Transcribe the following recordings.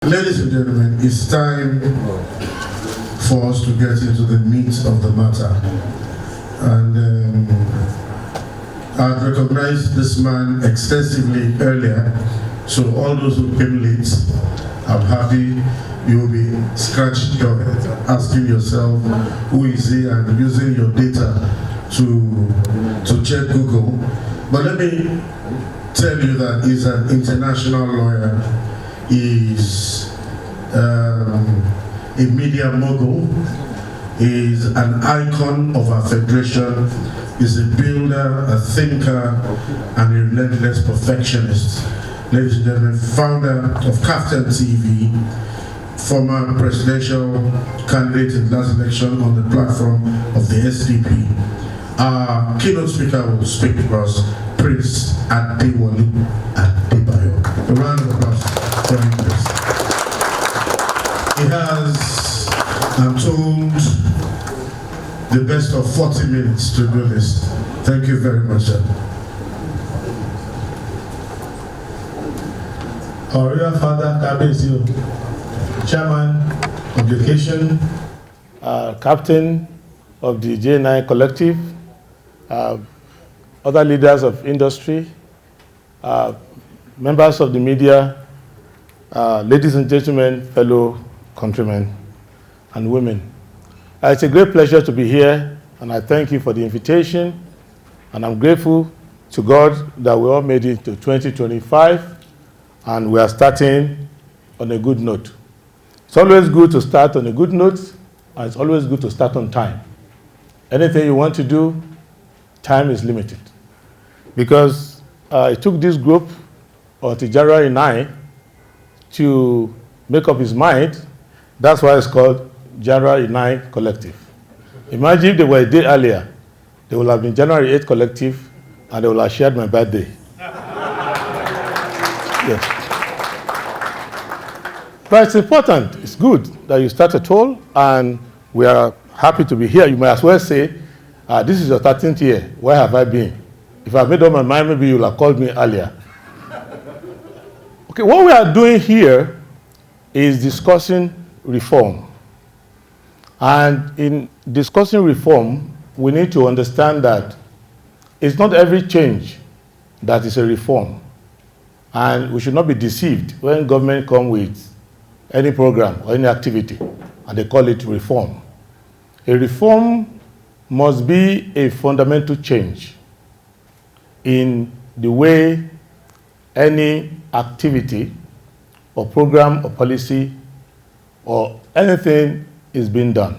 Ladies and gentlemen, it's time for us to get into the meat of the matter. And I've recognized this man extensively earlier, so all those who came late, I'm happy you'll be scratching your head, asking yourself, who is he, and using your data to check Google. But let me tell you that he's an international lawyer. He's a media mogul. He's an icon of our federation. He's a builder, a thinker, and a relentless perfectionist. Ladies and gentlemen, founder of Captain TV, former presidential candidate in the last election on the platform of the SDP. Our keynote speaker will speak to us, Prince Adewole Adebayo. A round of applause for him, please. He has, I'm told, the best of 40 minutes to do this. Thank you very much, sir. Our real father, Kabezio, chairman of the occasion, captain of the J9 collective, other leaders of industry, members of the media, ladies and gentlemen, fellow countrymen and women. It's a great pleasure to be here, and I thank you for the invitation, and I'm grateful to God that we all made it to 2025, and we are starting on a good note. It's always good to start on a good note, and it's always good to start on time. Anything you want to do, time is limited. Because it took this group, or January 9, to make up his mind. That's why it's called January 9 Collective. Imagine if they were a day earlier, they would have been January 8 Collective, and they would have shared my birthday. Yes. But it's important, it's good that you start at all, and we are happy to be here. You might as well say, this is your 13th year, where have I been? If I've made up my mind, maybe you'll have called me earlier. Okay, what we are doing here is discussing reform. And in discussing reform, we need to understand that it's not every change that is a reform. And we should not be deceived when government comes with any program or any activity, and they call it reform. A reform must be a fundamental change in the way any activity or program or policy or anything is being done.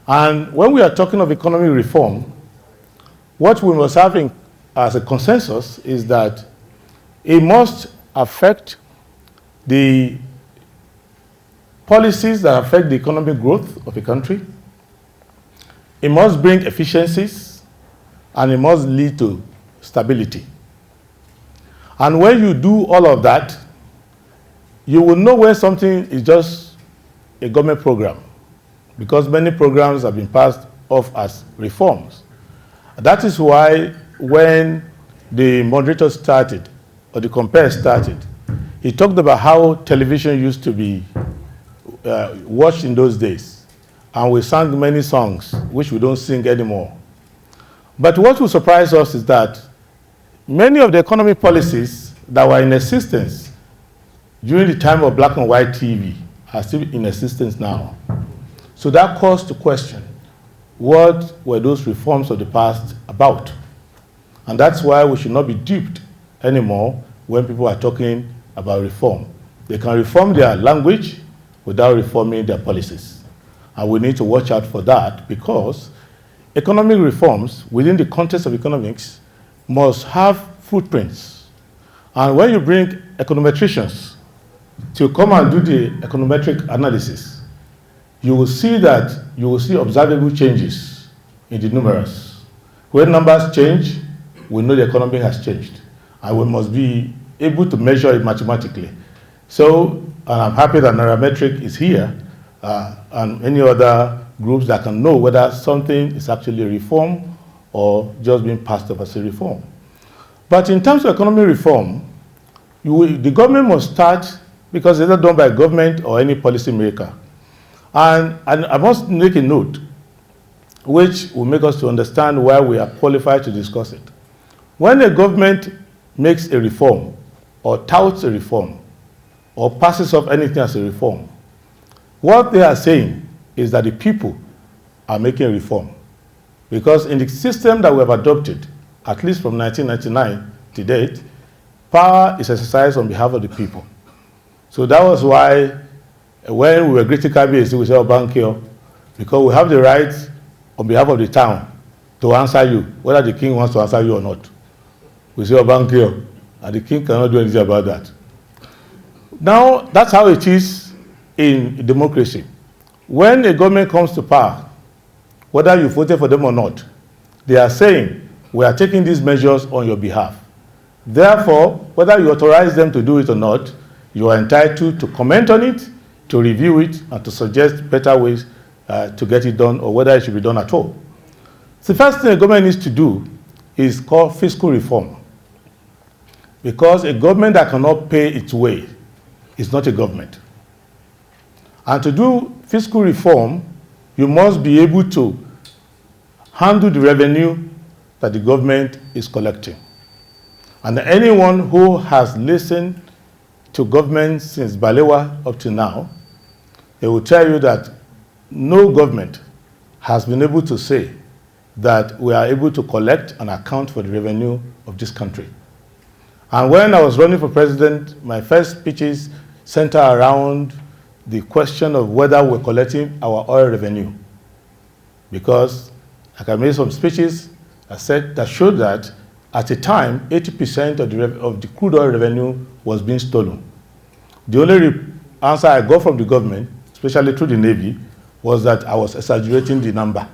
And when we are talking of economic reform, what we must have as a consensus is that it must affect the policies that affect the economic growth of a country. It must bring efficiencies, and it must lead to stability. And when you do all of that, you will know when something is just a government program, because many programs have been passed off as reforms. That is why when the moderator started, or the compare started, he talked about how television used to be watched in those days. And we sang many songs, which we don't sing anymore. But what will surprise us is that many of the economic policies that were in existence during the time of black and white TV are still in existence now. So that calls to question, what were those reforms of the past about? And that's why we should not be duped anymore when people are talking about reform. They can reform their language without reforming their policies. And we need to watch out for that, because economic reforms within the context of economics must have footprints. And when you bring econometricians to come and do the econometric analysis, you will see observable changes in the numerals. When numbers change, we know the economy has changed, and we must be able to measure it mathematically. So, and I'm happy that Nairametric is here, and any other groups that can know whether something is actually a reform or just being passed off as a reform. But in terms of economic reform, the government must start because it's not done by government or any policy maker. And I must make a note which will make us to understand why we are qualified to discuss it. When a government makes a reform or touts a reform or passes off anything as a reform, what they are saying is that the people are making a reform. Because in the system that we have adopted, at least from 1999 to date, power is exercised on behalf of the people. So that was why when we were greeting Kabiyesi, we said, Obankio, because we have the right on behalf of the town to answer you, whether the king wants to answer you or not. We say, Obankio, and the king cannot do anything about that. Now, that's how it is in democracy. When a government comes to power, whether you voted for them or not, they are saying, we are taking these measures on your behalf. Therefore, whether you authorize them to do it or not, you are entitled to comment on it, to review it, and to suggest better ways to get it done, or whether it should be done at all. The first thing a government needs to do is called fiscal reform. Because a government that cannot pay its way is not a government. And to do fiscal reform, you must be able to handle the revenue that the government is collecting. And anyone who has listened to government since Balewa up to now, they will tell you that no government has been able to say that we are able to collect and account for the revenue of this country. And when I was running for president, my first speeches center around the question of whether we're collecting our oil revenue. Because like I made some speeches that showed that at a time, 80% of the crude oil revenue was being stolen. The only answer I got from the government, especially through the Navy, was that I was exaggerating the number,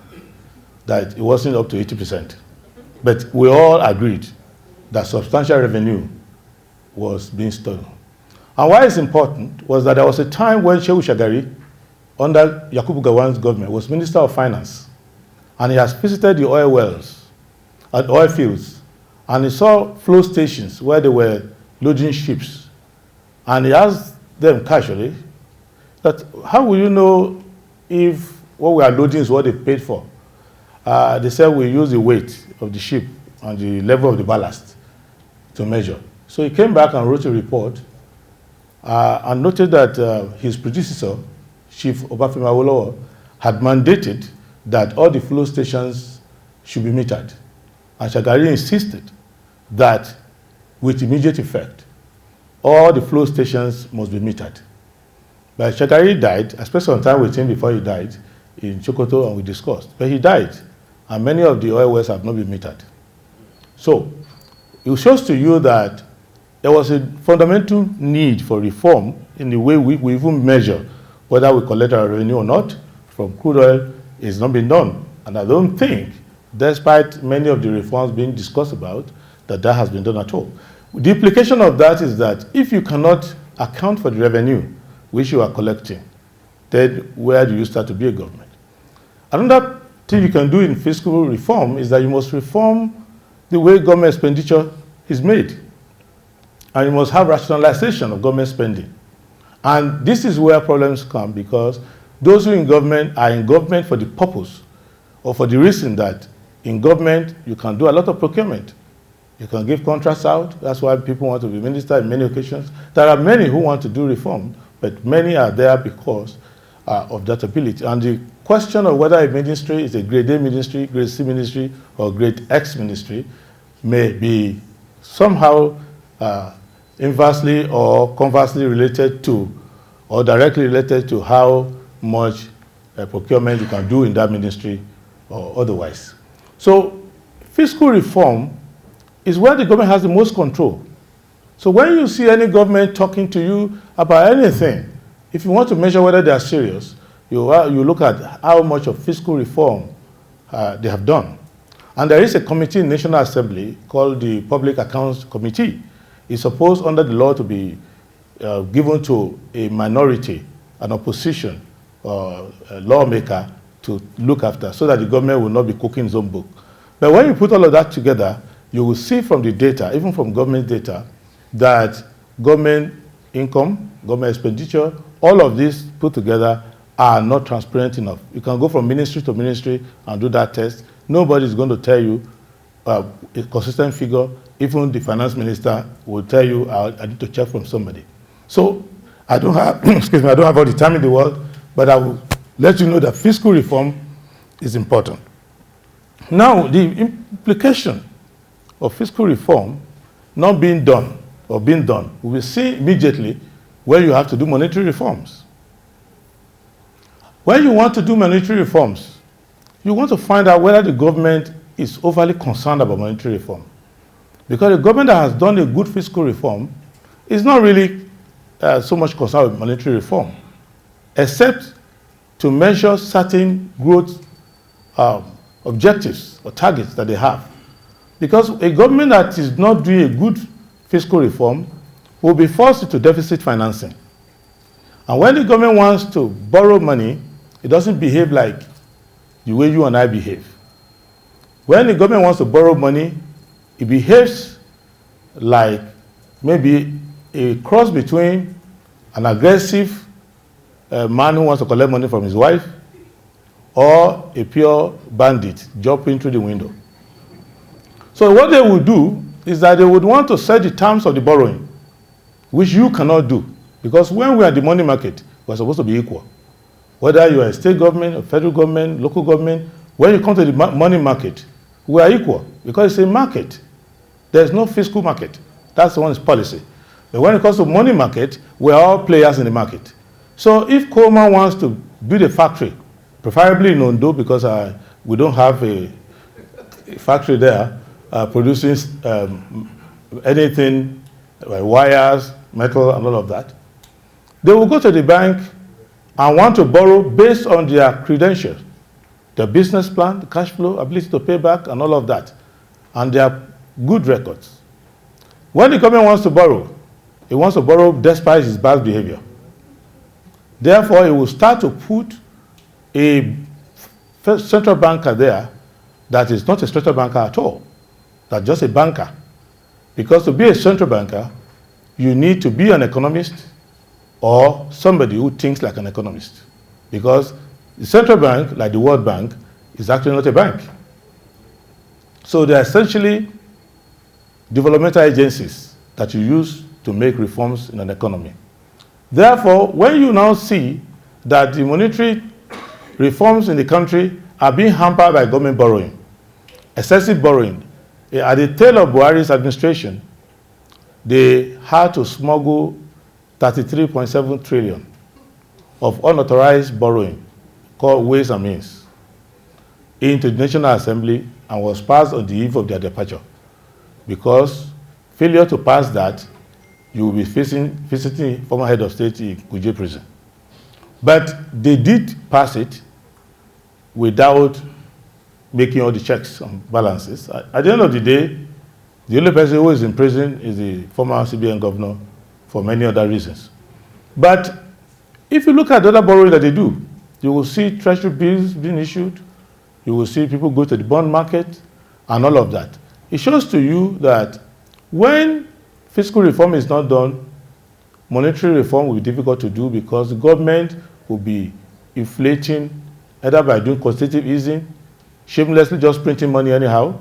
that it wasn't up to 80%. But we all agreed that substantial revenue was being stolen. And why it's important was that there was a time when Shehu Shagari, under Yakubu Gowon's government, was Minister of Finance, and he has visited the oil wells, and oil fields, and he saw flow stations where they were loading ships. And he asked them casually that, how will you know if what we are loading is what they paid for? They said we use the weight of the ship and the level of the ballast to measure. So he came back and wrote a report and noted that his predecessor, Chief Obafemi Awolowo, had mandated that all the flow stations should be metered. And Shagari insisted that with immediate effect, all the flow stations must be metered. But Shagari died. I spent some time with him before he died in Sokoto, and we discussed. But he died, and many of the oil wells have not been metered. So it shows to you that there was a fundamental need for reform in the way we even measure whether we collect our revenue or not from crude oil. Is not being done. And I don't think, despite many of the reforms being discussed about, that has been done at all. The implication of that is that if you cannot account for the revenue which you are collecting, then where do you start to be a government? Another thing you can do in fiscal reform is that you must reform the way government expenditure is made. And you must have rationalization of government spending. And this is where problems come, because those who are in government for the purpose or for the reason that in government you can do a lot of procurement. You can give contracts out. That's why people want to be minister in many occasions. There are many who want to do reform, but many are there because of that ability. And the question of whether a ministry is a grade A ministry, grade C ministry, or grade X ministry may be somehow inversely or conversely related to, or directly related to how much procurement you can do in that ministry or otherwise. So fiscal reform is where the government has the most control. So when you see any government talking to you about anything, if you want to measure whether they are serious, you look at how much of fiscal reform they have done. And there is a committee in National Assembly called the Public Accounts Committee. It's supposed under the law to be given to a minority, an opposition, a lawmaker to look after, so that the government will not be cooking its own book. But when you put all of that together, you will see from the data, even from government data, that government income, government expenditure, all of these put together are not transparent enough. You can go from ministry to ministry and do that test. Nobody is going to tell you a consistent figure. Even the finance minister will tell you, I need to check from somebody. So I don't have, excuse me, I don't have all the time in the world, but I will let you know that fiscal reform is important. Now, the implication of fiscal reform not being done or being done, we will see immediately where you have to do monetary reforms. When you want to do monetary reforms, you want to find out whether the government is overly concerned about monetary reform. Because the government that has done a good fiscal reform is not really so much concerned with monetary reform, except to measure certain growth objectives or targets that they have. Because a government that is not doing a good fiscal reform will be forced into deficit financing. And when the government wants to borrow money, it doesn't behave like the way you and I behave. When the government wants to borrow money, it behaves like maybe a cross between an aggressive man who wants to collect money from his wife or a pure bandit jumping through the window. So what they would do is that they would want to set the terms of the borrowing, which you cannot do. Because when we are in the money market, we're supposed to be equal. Whether you are a state government, or federal government, local government, when you come to the money market, we are equal because it's a market. There's no fiscal market. That's the one's policy. But when it comes to money market, we are all players in the market. So if Coleman wants to build a factory, preferably in Ondo, because we don't have a factory there producing anything like wires, metal, and all of that, they will go to the bank and want to borrow based on their credentials, their business plan, the cash flow, ability to pay back, and all of that, and their good records. When the government wants to borrow, it wants to borrow despite his bad behavior. Therefore, it will start to put a central banker there that is not a central banker at all, that's just a banker. Because to be a central banker, you need to be an economist or somebody who thinks like an economist. Because the central bank, like the World Bank, is actually not a bank. So they're essentially developmental agencies that you use to make reforms in an economy. Therefore, when you now see that the monetary reforms in the country are being hampered by government borrowing, excessive borrowing, at the tail of Buhari's administration, they had to smuggle 33.7 trillion of unauthorized borrowing called Ways and Means into the National Assembly and was passed on the eve of their departure. Because failure to pass that, you will be visiting former head of state in Kuje prison. But they did pass it without making all the checks and balances. At the end of the day, the only person who is in prison is the former CBN governor for many other reasons. But if you look at the other borrowing that they do, you will see treasury bills being issued, you will see people go to the bond market, and all of that. It shows to you that when fiscal reform is not done, monetary reform will be difficult to do because the government will be inflating either by doing quantitative easing, shamelessly just printing money anyhow,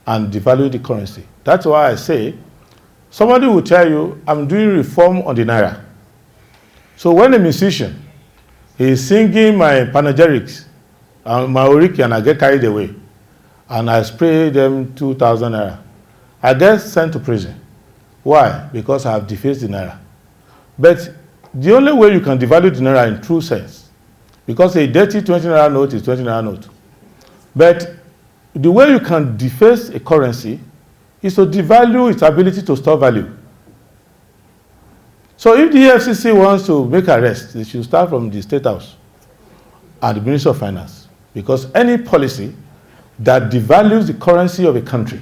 and devaluing the currency. That's why I say, somebody will tell you, I'm doing reform on the Naira. So when a musician is singing my panegyrics, and my oriki, and I get carried away, and I spray them 2,000 Naira, I get sent to prison. Why? Because I have defaced the Naira. But the only way you can devalue the Naira in true sense, because a dirty 20 Naira note is 20 Naira note. But the way you can deface a currency is to devalue its ability to store value. So if the FCC wants to make arrests, they should start from the State House and the Ministry of Finance. Because any policy that devalues the currency of a country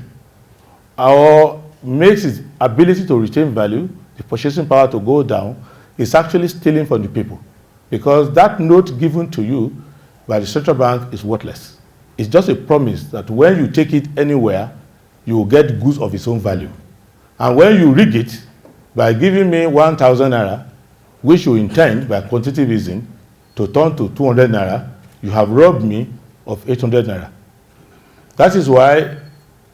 or makes its ability to retain value, the purchasing power to go down, is actually stealing from the people. Because that note given to you by the central bank is worthless. It's just a promise that when you take it anywhere, you will get goods of its own value. And when you rig it by giving me 1,000 Naira, which you intend by quantitative easing to turn to 200 naira, you have robbed me of 800 naira. That is why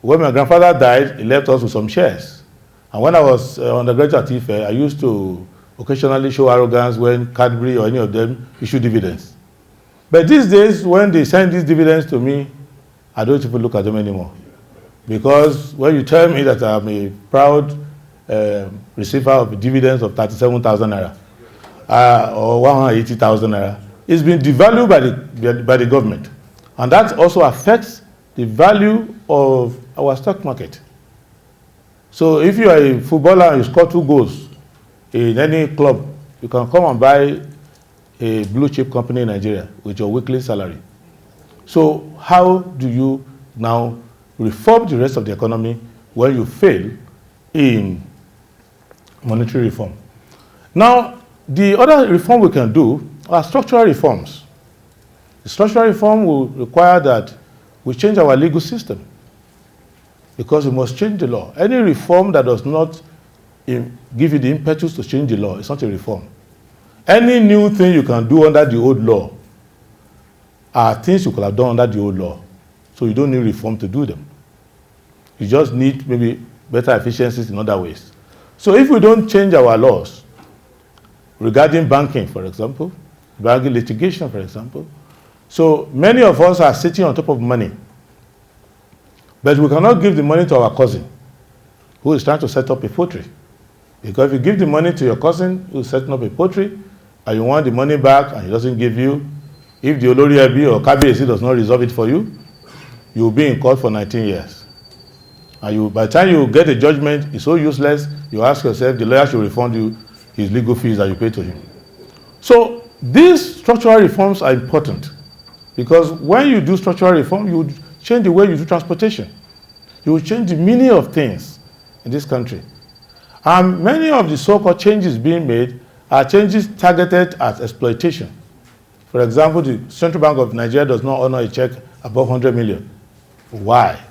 when my grandfather died, he left us with some shares. And when I was undergraduate at Ife, I used to occasionally show arrogance when Cadbury or any of them issue dividends. But these days, when they send these dividends to me, I don't even look at them anymore. Because when you tell me that I'm a proud receiver of dividends of 37,000 naira or 180,000 naira, it's been devalued by the government. And that also affects the value of our stock market. So if you are a footballer and you score 2 goals in any club, you can come and buy a blue chip company in Nigeria with your weekly salary. So how do you now reform the rest of the economy when you fail in monetary reform? Now, the other reform we can do are structural reforms. The structural reform will require that we change our legal system, because we must change the law. Any reform that does not give you the impetus to change the law is not a reform. Any new thing you can do under the old law are things you could have done under the old law. So you don't need reform to do them. You just need maybe better efficiencies in other ways. So if we don't change our laws regarding banking, for example, banking litigation, for example, so many of us are sitting on top of money, but we cannot give the money to our cousin who is trying to set up a poultry. Because if you give the money to your cousin who is setting up a poultry and you want the money back and he doesn't give you, if the Olori Ebi or Kabiyesi does not resolve it for you, you will be in court for 19 years. And by the time you get a judgment, it's so useless, you ask yourself, the lawyer should refund you his legal fees that you pay to him. So these structural reforms are important, because when you do structural reform, you change the way you do transportation. You will change the meaning of things in this country. And many of the so-called changes being made are changes targeted at exploitation. For example, the Central Bank of Nigeria does not honor a check above 100 million. Why?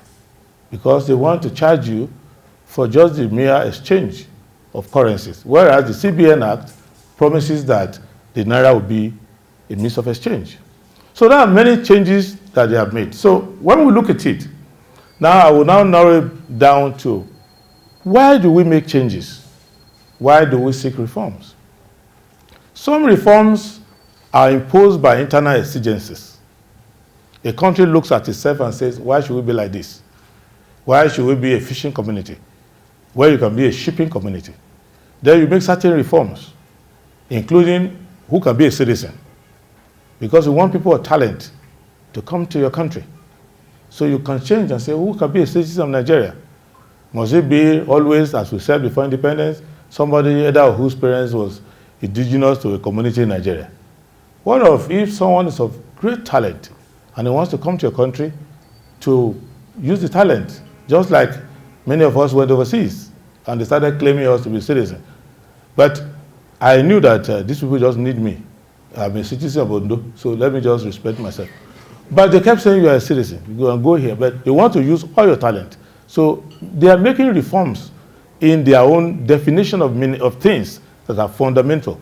Because they want to charge you for just the mere exchange of currencies, whereas the CBN Act promises that the naira will be a means of exchange. So there are many changes that they have made. So when we look at it, now I will now narrow it down to, why do we make changes? Why do we seek reforms? Some reforms are imposed by internal exigencies. A country looks at itself and says, why should we be like this? Why should we be a fishing community where you can be a shipping community? Then you make certain reforms, including who can be a citizen, because you want people of talent to come to your country. So you can change and say, who can be a citizen of Nigeria? Must it be always, as we said before independence, somebody either whose parents was indigenous to a community in Nigeria? What if someone is of great talent and he wants to come to your country to use the talent, just like many of us went overseas and they started claiming us to be citizens? But I knew that these people just need me. I'm a citizen of Ondo, so let me just respect myself. But they kept saying you are a citizen, you can go here, but they want to use all your talent. So they are making reforms in their own definition of things that are fundamental.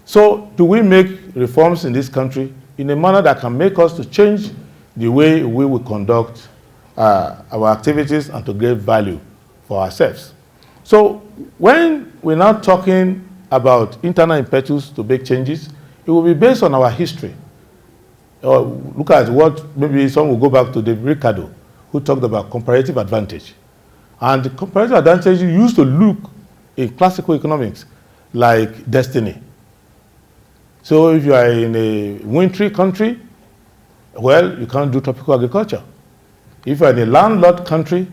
So do we make reforms in this country in a manner that can make us to change the way we will conduct our activities and to get value for ourselves? So when we're now talking about internal impetus to make changes, it will be based on our history. Or look at what, maybe some will go back to David Ricardo, who talked about comparative advantage. And the comparative advantage used to look in classical economics like destiny. So if you are in a wintry country, well, you can't do tropical agriculture. If you are in a landlocked country,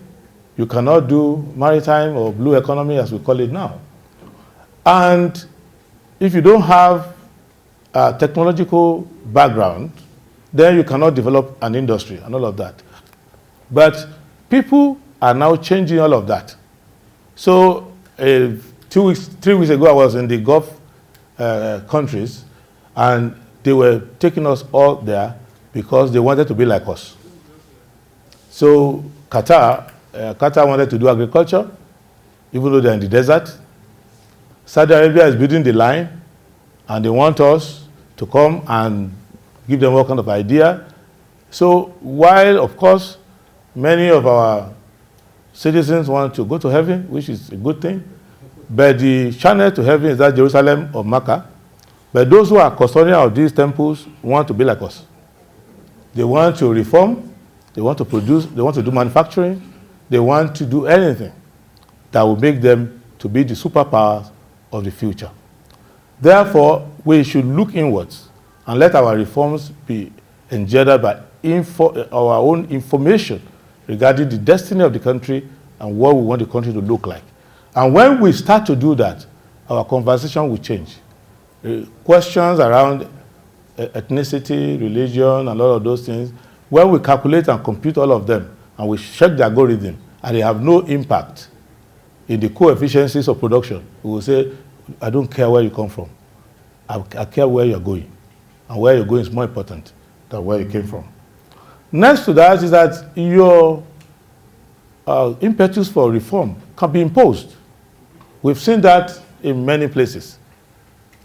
you cannot do maritime or blue economy, as we call it now. And if you don't have a technological background, then you cannot develop an industry and all of that. But people are now changing all of that. So 3 weeks ago, I was in the Gulf countries, and they were taking us all there because they wanted to be like us. So Qatar wanted to do agriculture, even though they're in the desert. Saudi Arabia is building the line. and they want us to come and give them all kind of idea. So while, of course, many of our citizens want to go to heaven, which is a good thing, but the channel to heaven is that Jerusalem or Mecca. But those who are custodians of these temples want to be like us. They want to reform, they want to produce, they want to do manufacturing, they want to do anything that will make them to be the superpowers of the future. Therefore, we should look inwards and let our reforms be engendered by our own information regarding the destiny of the country and what we want the country to look like. And when we start to do that, our conversation will change. Questions around ethnicity, religion, and all of those things, when we calculate and compute all of them, and we check the algorithm, and they have no impact in the coefficients of production, we will say, I don't care where you come from. I care where you're going. And where you're going is more important than where you came from. Next to that is that your impetus for reform can be imposed. We've seen that in many places,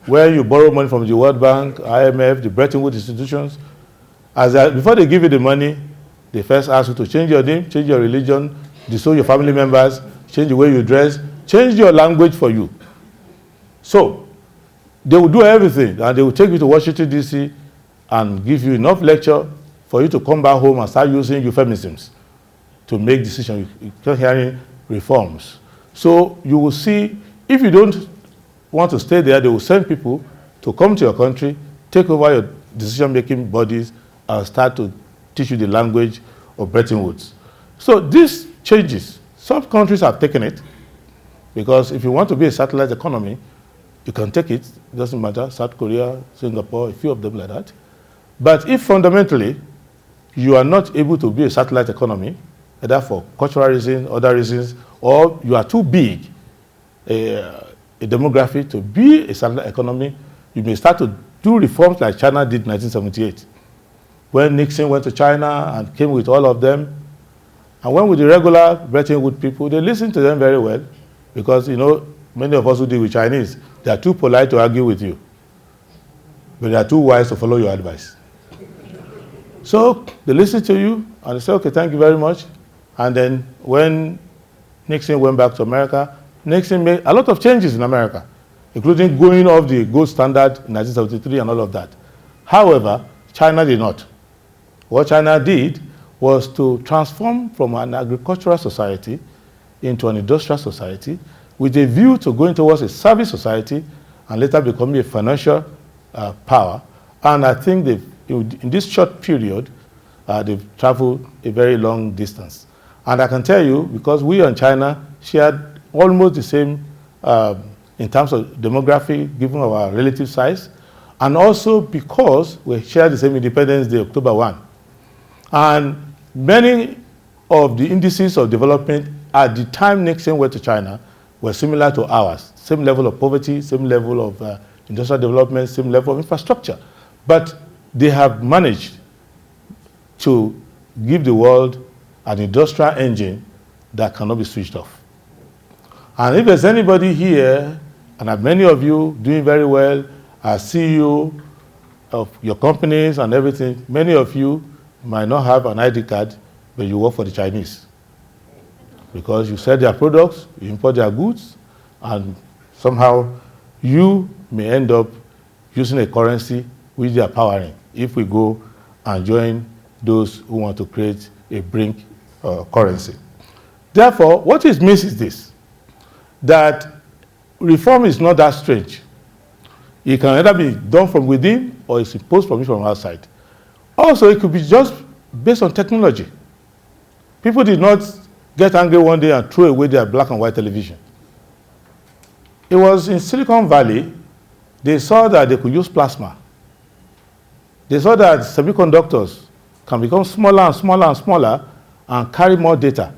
where you borrow money from the World Bank, IMF, the Bretton Woods institutions. Before they give you the money, they first ask you to change your name, change your religion, disown your family members, change the way you dress, change your language for you. So they will do everything, and they will take you to Washington, D.C. and give you enough lecture for you to come back home and start using euphemisms to make decisions. You start hearing reforms. So you will see, if you don't want to stay there, they will send people to come to your country, take over your decision-making bodies, and start to teach you the language of Bretton Woods. So these changes, some countries have taken it, because if you want to be a satellite economy, you can take it. It doesn't matter, South Korea, Singapore, a few of them like that. But if fundamentally you are not able to be a satellite economy, either for cultural reasons, other reasons, or you are too big a demography to be a satellite economy, you may start to do reforms like China did in 1978. When Nixon went to China and came with all of them, and went with the regular Bretton Woods people, they listened to them very well, because, you know, many of us who deal with Chinese, they are too polite to argue with you, but they are too wise to follow your advice. So they listen to you, and they say, okay, thank you very much. And then when Nixon went back to America, Nixon made a lot of changes in America, including going off the gold standard in 1973 and all of that. However, China did not. What China did was to transform from an agricultural society into an industrial society with a view to going towards a service society and later becoming a financial power. And I think in this short period, they've traveled a very long distance. And I can tell you, because we and China shared almost the same in terms of demography, given our relative size, and also because we share the same Independence Day, October 1. And many of the indices of development at the time Nixon went to China were similar to ours. Same level of poverty, same level of industrial development, same level of infrastructure. But they have managed to give the world an industrial engine that cannot be switched off. And if there's anybody here, and many of you doing very well as CEO of your companies and everything, many of you might not have an ID card, but you work for the Chinese. Because you sell their products, you import their goods, and somehow you may end up using a currency which they are powering if we go and join those who want to create a brink currency. Therefore, what it means is this, that reform is not that strange. It can either be done from within or it's imposed from outside. Also, it could be just based on technology. People did not get angry one day and throw away their black and white television. It was in Silicon Valley, they saw that they could use plasma. They saw that semiconductors can become smaller and smaller and smaller and carry more data.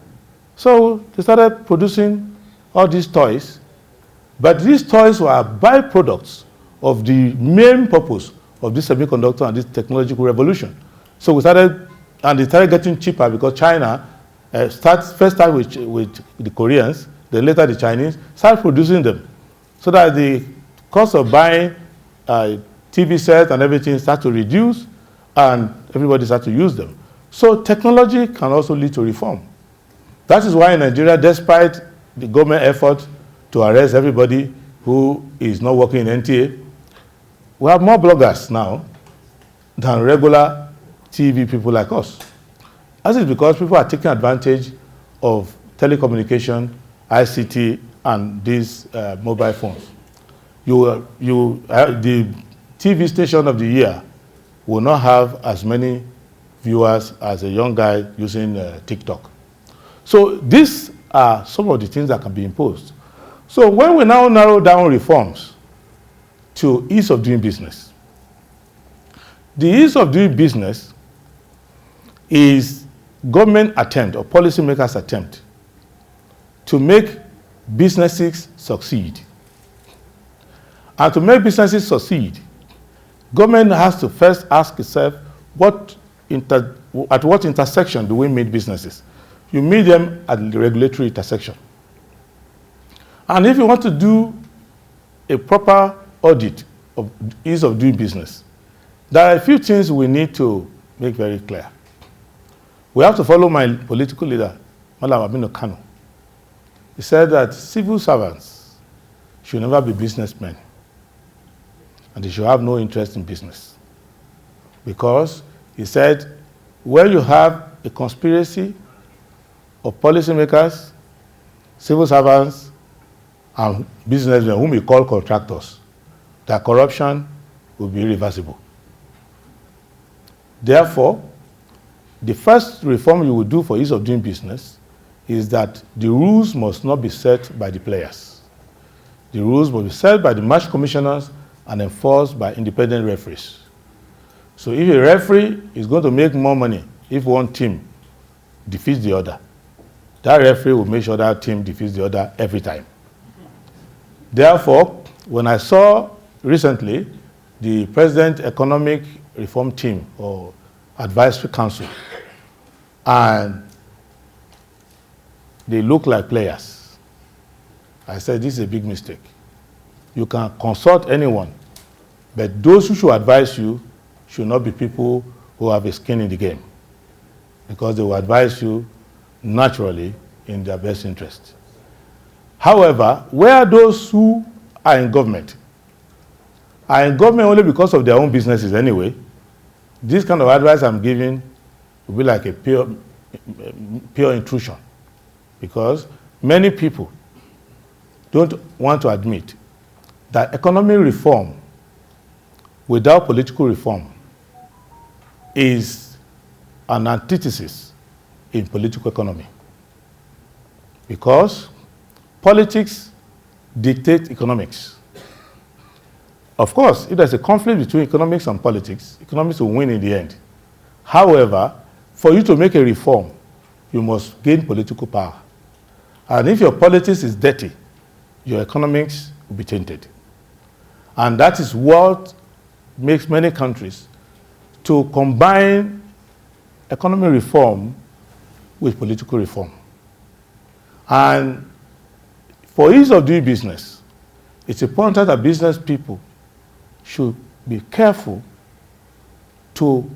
So they started producing all these toys, but these toys were byproducts of the main purpose of this semiconductor and this technological revolution. So we started, and they started getting cheaper because China first started with the Koreans, then later the Chinese, started producing them. So that the cost of buying TV sets and everything start to reduce, and everybody start to use them. So technology can also lead to reform. That is why in Nigeria, despite the government effort to arrest everybody who is not working in NTA, we have more bloggers now than regular TV people like us. That is because people are taking advantage of telecommunication, ICT, and these mobile phones. The TV station of the year will not have as many viewers as a young guy using TikTok. So these are some of the things that can be imposed. So when we now narrow down reforms to ease of doing business, the ease of doing business is government attempt or policymakers attempt to make businesses succeed. And to make businesses succeed, government has to first ask itself, at what intersection do we meet businesses? You meet them at the regulatory intersection. And if you want to do a proper audit of ease of doing business, there are a few things we need to make very clear. We have to follow my political leader, Malam Aminu Kano. He said that civil servants should never be businessmen, and they should have no interest in business. Because he said, where you have a conspiracy of policymakers, civil servants, and businessmen whom we call contractors, their corruption will be irreversible. Therefore, the first reform you will do for ease of doing business is that the rules must not be set by the players. The rules must be set by the match commissioners and enforced by independent referees. So if a referee is going to make more money if one team defeats the other, that referee will make sure that team defeats the other every time. Therefore, when I saw recently the President Economic Reform Team or Advisory Council, and they look like players, I said, this is a big mistake. You can consult anyone, but those who should advise you should not be people who have a skin in the game, because they will advise you naturally in their best interest. However, where those who are in government only because of their own businesses anyway, this kind of advice I'm giving will be like a pure intrusion, because many people don't want to admit that economic reform without political reform is an antithesis in political economy. Because politics dictate economics. Of course, if there's a conflict between economics and politics, economics will win in the end. However, for you to make a reform, you must gain political power. And if your politics is dirty, your economics will be tainted. And that is what makes many countries to combine economic reform with political reform. And for ease of doing business, it's important that business people should be careful to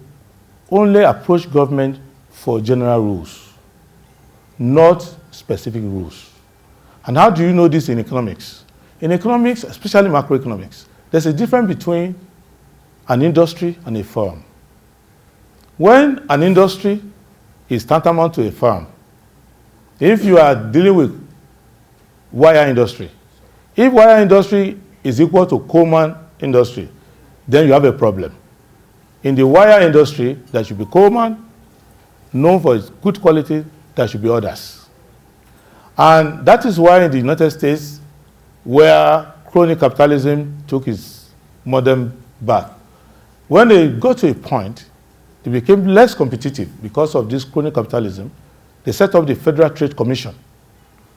only approach government for general rules, not specific rules. And how do you know this in economics? In economics, especially macroeconomics, there's a difference between an industry and a firm. When an industry is tantamount to a firm, if you are dealing with wire industry, if wire industry is equal to Coleman industry, then you have a problem. In the wire industry, there should be Coleman, known for its good quality, there should be others. And that is why in the United States, where crony capitalism took its modern bath, when they got to a point, they became less competitive because of this crony capitalism. They set up the Federal Trade Commission,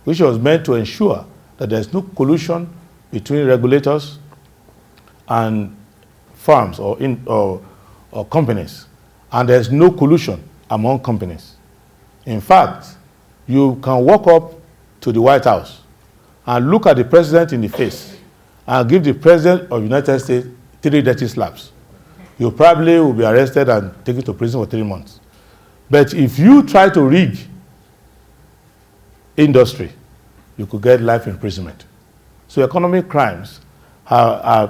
which was meant to ensure that there's no collusion between regulators and firms or companies, and there's no collusion among companies. In fact, you can walk up to the White House and look at the president in the face and give the president of the United States 3 dirty slabs. You probably will be arrested and taken to prison for 3 months. But if you try to rig industry, you could get life imprisonment. So economic crimes does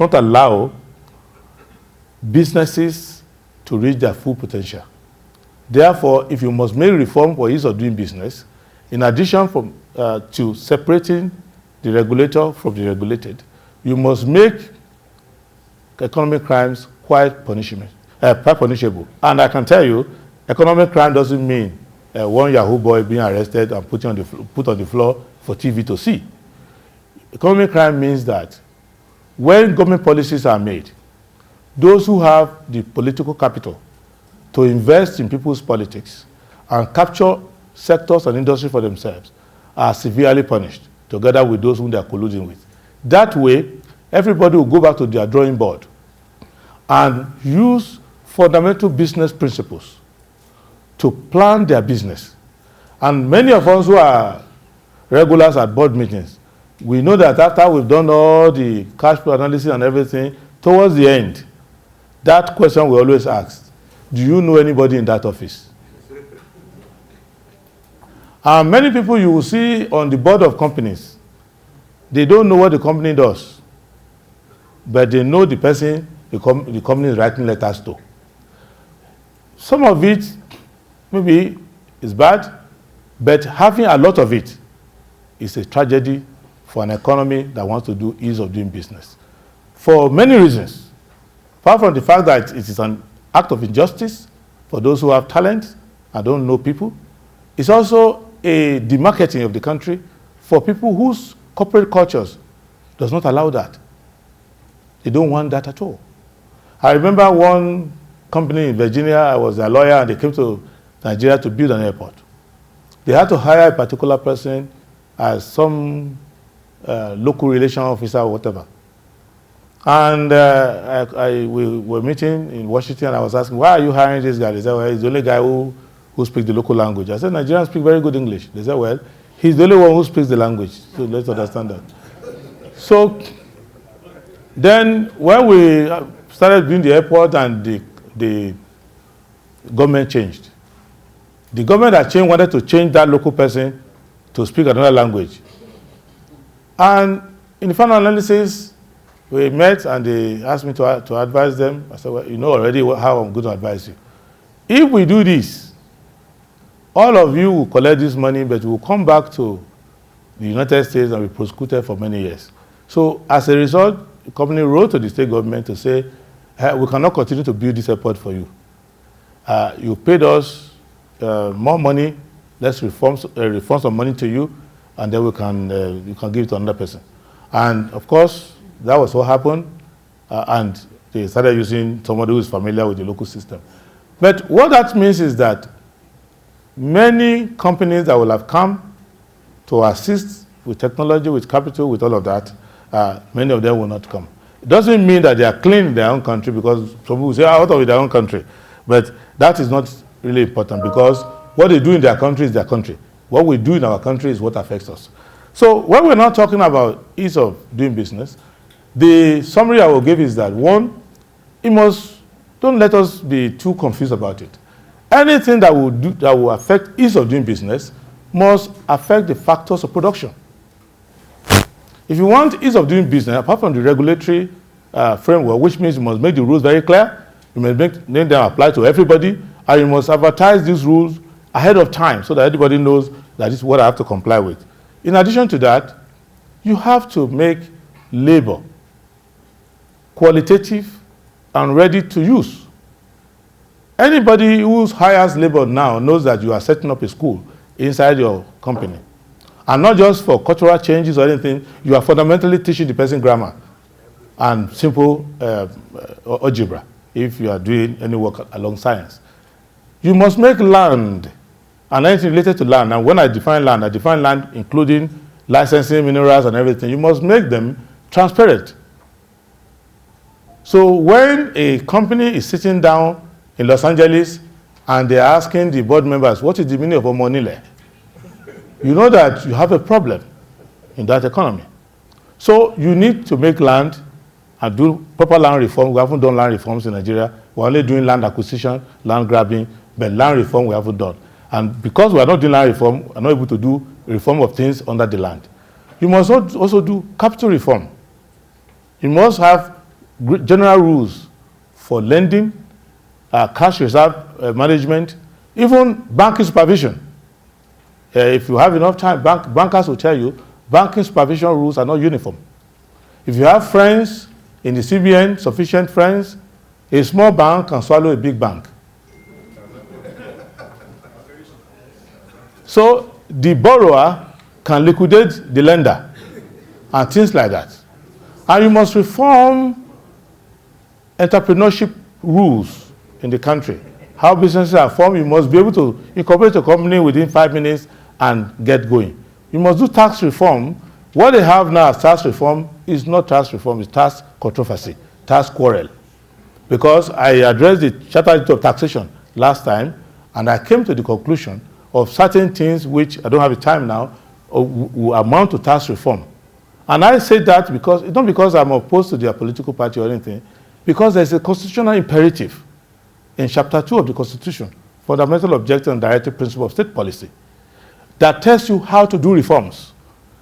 not allow businesses to reach their full potential. Therefore, if you must make reform for ease of doing business, in addition to separating the regulator from the regulated, you must make economic crimes quite punishable. And I can tell you, economic crime doesn't mean one Yahoo boy being arrested and put on the floor for TV to see. Economic crime means that when government policies are made, those who have the political capital to invest in people's politics and capture sectors and industry for themselves are severely punished, together with those whom they are colluding with. That way, everybody will go back to their drawing board and use fundamental business principles to plan their business. And many of us who are regulars at board meetings, we know that after we've done all the cash flow analysis and everything, towards the end, that question we always ask, do you know anybody in that office? And many people you will see on the board of companies, they don't know what the company does, but they know the person the company is writing letters to. Some of it maybe is bad, but having a lot of it is a tragedy for an economy that wants to do ease of doing business. For many reasons, apart from the fact that it is an act of injustice for those who have talent and don't know people, it's also a demarketing of the country for people whose corporate cultures does not allow that. They don't want that at all. I remember one company in Virginia, I was a lawyer, and they came to Nigeria to build an airport. They had to hire a particular person as some local relation officer or whatever. And we were meeting in Washington, and I was asking, why are you hiring this guy? They said, well, he's the only guy who speaks the local language. I said, Nigerians speak very good English. They said, well, he's the only one who speaks the language. So let's understand that. So then when we started building the airport and the government changed, the government that changed wanted to change that local person to speak another language. And in the final analysis, we met and they asked me to advise them. I said, well, you know already how I'm going to advise you. If we do this, all of you will collect this money, but we will come back to the United States and be prosecuted for many years. So as a result, the company wrote to the state government to say, hey, we cannot continue to build this airport for you. You paid us more money, let's refund some money to you, and then you can give it to another person. And of course, that was what happened, and they started using somebody who is familiar with the local system. But what that means is that many companies that will have come to assist with technology, with capital, with all of that, many of them will not come. It doesn't mean that they are clean in their own country, because some people say, out of their own country. But that is not really important, because what they do in their country is their country. What we do in our country is what affects us. So when we're not talking about ease of doing business, the summary I will give is that, one, don't let us be too confused about it. Anything that will affect ease of doing business must affect the factors of production. If you want ease of doing business, apart from the regulatory framework, which means you must make the rules very clear, you must make them apply to everybody, and you must advertise these rules ahead of time so that everybody knows that this is what I have to comply with. In addition to that, you have to make labor qualitative and ready to use. Anybody who hires labor now knows that you are setting up a school inside your company. And not just for cultural changes or anything, you are fundamentally teaching the person grammar and simple algebra if you are doing any work along science. You must make land and anything related to land. And when I define land including licensing, minerals, and everything. You must make them transparent. So when a company is sitting down in Los Angeles and they're asking the board members, what is the meaning of Omonile? You know that you have a problem in that economy. So you need to make land and do proper land reform. We haven't done land reforms in Nigeria. We're only doing land acquisition, land grabbing, but land reform we haven't done. And because we are not doing land reform, we are not able to do reform of things under the land. You must also do capital reform. You must have general rules for lending, cash reserve management, even banking supervision. If you have enough time, bankers will tell you banking supervision rules are not uniform. If you have friends in the CBN, sufficient friends, a small bank can swallow a big bank. So the borrower can liquidate the lender and things like that. And you must reform entrepreneurship rules in the country. How businesses are formed, you must be able to incorporate a company within 5 minutes and get going. You must do tax reform. What they have now as tax reform is not tax reform, it's tax controversy, tax quarrel. Because I addressed the Charter of Taxation last time, and I came to the conclusion of certain things which I don't have the time now, will amount to tax reform. And I say that because, not because I'm opposed to their political party or anything, because there's a constitutional imperative in Chapter 2 of the Constitution, Fundamental Objective and Directive Principle of State Policy, that tells you how to do reforms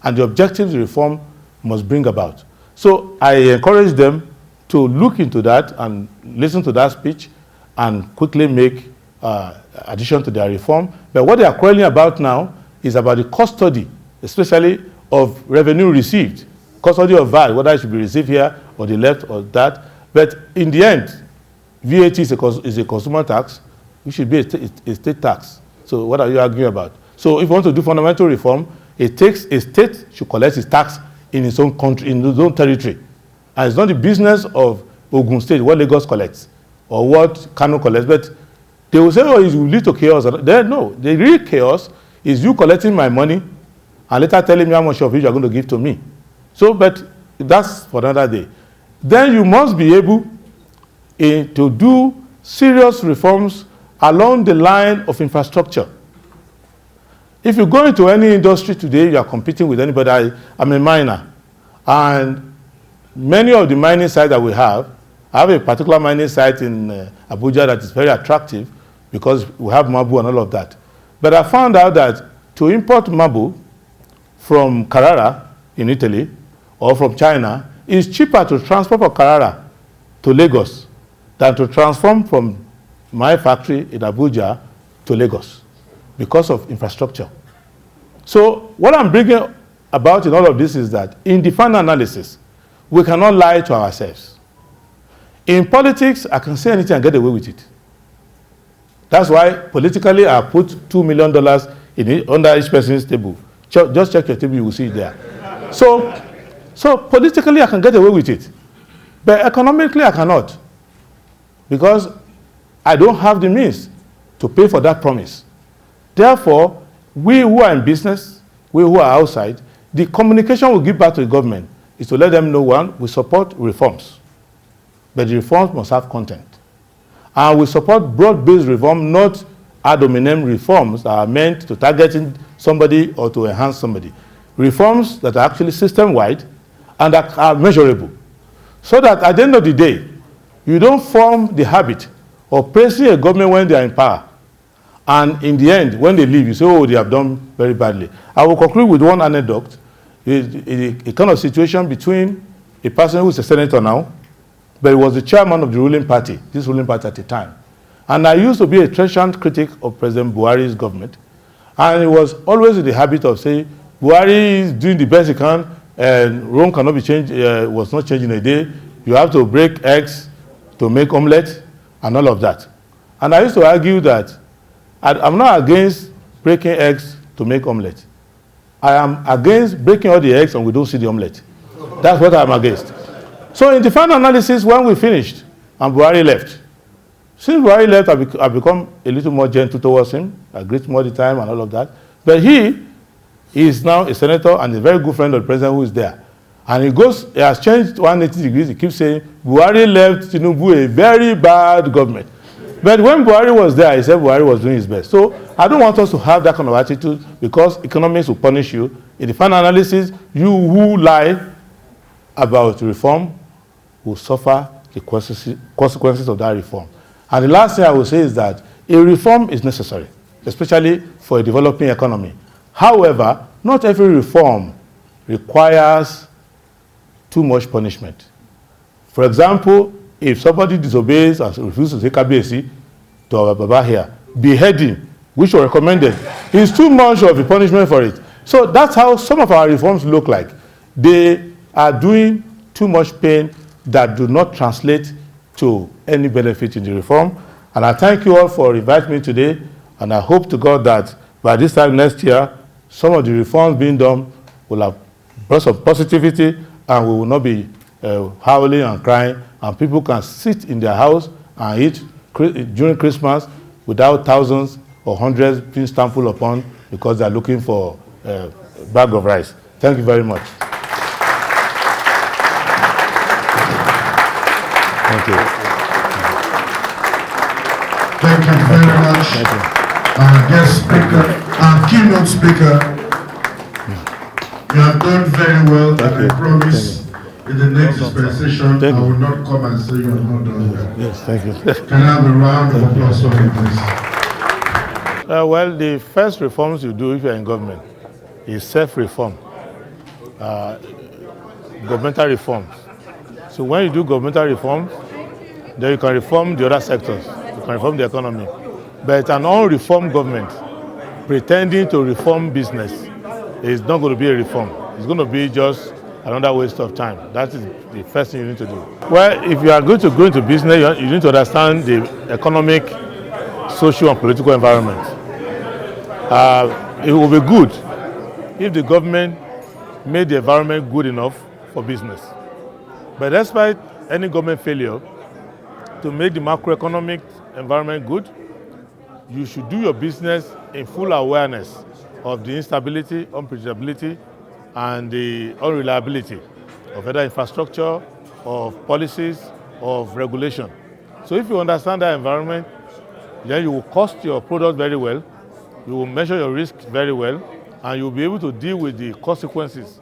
and the objectives the reform must bring about. So I encourage them to look into that and listen to that speech and quickly make addition to their reform. But what they are quarreling about now is about the custody, especially of revenue received, custody of VAT, whether it should be received here or the left or that. But in the end, VAT is a consumer tax, which should be a state tax. So what are you arguing about? So if you want to do fundamental reform, it takes a state should collect its tax in its own country, in its own territory. And it's not the business of Ogun State, what Lagos collects, or what Kano collects, but they will say, oh, it will lead to chaos. No, the real chaos is you collecting my money and later telling me how much of it you are going to give to me. So, but that's for another day. Then you must be able to do serious reforms along the line of infrastructure. If you go into any industry today, you are competing with anybody. I'm a miner, and many of the mining sites that we have, I have a particular mining site in Abuja that is very attractive because we have marble and all of that. But I found out that to import marble from Carrara in Italy or from China is cheaper to transport from Carrara to Lagos than to transform from my factory in Abuja to Lagos because of infrastructure. So what I'm bringing about in all of this is that in the final analysis, we cannot lie to ourselves. In politics, I can say anything and get away with it. That's why politically I put $2 million under each person's table. Just check your table, you will see it there. So politically I can get away with it. But economically I cannot. Because I don't have the means to pay for that promise. Therefore, we who are in business, we who are outside, the communication we give back to the government is to let them know, one, we support reforms. But the reforms must have content. And we support broad-based reform, not ad hominem reforms that are meant to target somebody or to enhance somebody. Reforms that are actually system-wide and that are measurable. So that at the end of the day, you don't form the habit of praising a government when they are in power. And in the end, when they leave, you say, oh, they have done very badly. I will conclude with one anecdote, a kind of situation between a person who is a senator now, but he was the chairman of the ruling party, this ruling party at the time. And I used to be a trenchant critic of President Buhari's government. And he was always in the habit of saying, Buhari is doing the best he can, and Rome cannot be changed, was not changed in a day. You have to break eggs to make omelette, and all of that. And I used to argue that I'm not against breaking eggs to make omelette. I am against breaking all the eggs and we don't see the omelette. That's what I'm against. So in the final analysis, when we finished and Buhari left, since Buhari left, I've become a little more gentle towards him. I greet him all the time and all of that. But he is now a senator and a very good friend of the president who is there. And he has changed 180 degrees. He keeps saying, Buhari left Tinubu a very bad government. But when Buhari was there, he said Buhari was doing his best. So I don't want us to have that kind of attitude because economics will punish you. In the final analysis, you who lie about reform will suffer the consequences of that reform. And the last thing I will say is that a reform is necessary, especially for a developing economy. However, not every reform requires too much punishment. For example, if somebody disobeys and refuses to take KBC to our Baba here, beheading, which was recommended, is too much of a punishment for it. So that's how some of our reforms look like. They are doing too much pain that do not translate to any benefit in the reform. And I thank you all for inviting me today, and I hope to God that by this time next year, some of the reforms being done will have brought some positivity, and we will not be howling and crying, and people can sit in their house and eat during Christmas without thousands or hundreds being stumbled upon because they are looking for a bag of rice. Thank you very much. Thank you. Thank you very much. Thank you. Our guest speaker, our keynote speaker, you have done very well, and I promise in the next dispensation I will not come and say you have not done well. Yes, thank you. Can I have a round of applause for him, please? Well, the first reforms you do if you are in government is self-reform, governmental reforms. So when you do governmental reforms, then you can reform the other sectors, you can reform the economy. But an unreformed government pretending to reform business is not going to be a reform. It's going to be just another waste of time. That is the first thing you need to do. Well, if you are going to go into business, you need to understand the economic, social, and political environment. It will be good if the government made the environment good enough for business. But despite any government failure to make the macroeconomic environment good, you should do your business in full awareness of the instability, unpredictability, and the unreliability of either infrastructure, of policies, of regulation. So if you understand that environment, then you will cost your product very well, you will measure your risk very well, and you will be able to deal with the consequences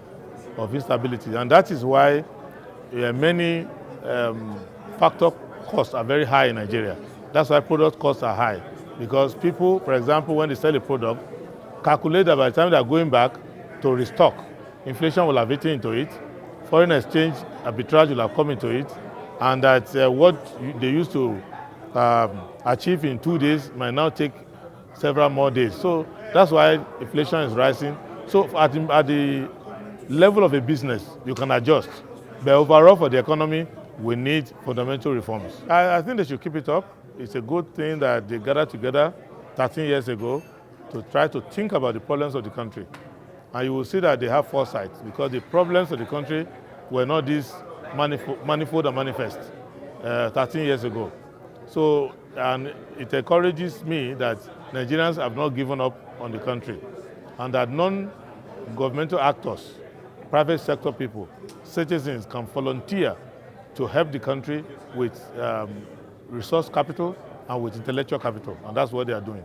of instability. And that is why many factor costs are very high in Nigeria. That's why product costs are high. Because people, for example, when they sell a product, calculate that by the time they are going back to restock, inflation will have eaten into it, foreign exchange arbitrage will have come into it, and that what they used to achieve in 2 days might now take several more days. So that's why inflation is rising. So at the level of a business, you can adjust. But overall for the economy, we need fundamental reforms. I think they should keep it up. It's a good thing that they gathered together 13 years ago to try to think about the problems of the country. And you will see that they have foresight, because the problems of the country were not this manifold and manifest 13 years ago. So, and it encourages me that Nigerians have not given up on the country, and that non-governmental actors, private sector people, citizens can volunteer to help the country with resource capital and with intellectual capital, and that's what they are doing.